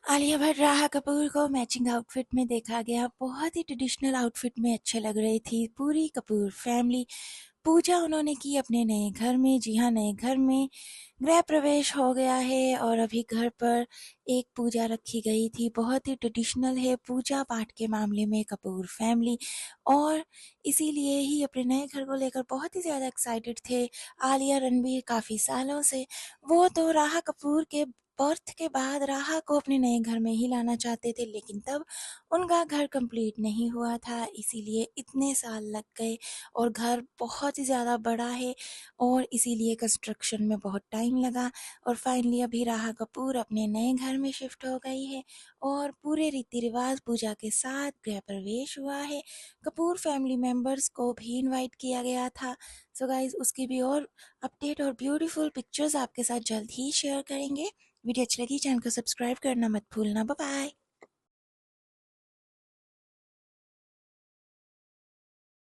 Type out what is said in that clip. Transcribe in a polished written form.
आलिया भट्ट राहा कपूर को matching outfit में देखा गया। बहुत ही ट्रेडिशनल आउटफिट में अच्छे लग रही थी पूरी कपूर फैमिली। पूजा उन्होंने की अपने नए घर में। जी हाँ, नए घर में गृह प्रवेश हो गया है और अभी घर पर एक पूजा रखी गई थी। बहुत ही ट्रेडिशनल है पूजा पाठ के मामले में कपूर फैमिली, और इसीलिए ही अपने नए घर को लेकर बहुत ही ज़्यादा एक्साइटेड थे आलिया रणबीर काफ़ी सालों से। वो तो राहा कपूर के बर्थ के बाद राहा को अपने नए घर में ही लाना चाहते थे, लेकिन तब उनका घर कंप्लीट नहीं हुआ था, इसीलिए इतने साल लग गए। और घर बहुत ही ज़्यादा बड़ा है और इसीलिए कंस्ट्रक्शन में बहुत टाइम लगा। और फाइनली अभी राहा कपूर अपने नए घर में शिफ्ट हो गई है और पूरे रीति रिवाज पूजा के साथ गृह प्रवेश हुआ है। कपूर फैमिली मेम्बर्स को भी इनवाइट किया गया था। सो गाइज, उसकी भी और अपडेट और ब्यूटीफुल पिक्चर्स आपके साथ जल्द ही शेयर करेंगे। वीडियो अच्छी लगी, चैनल को सब्सक्राइब करना मत भूलना। Bye bye.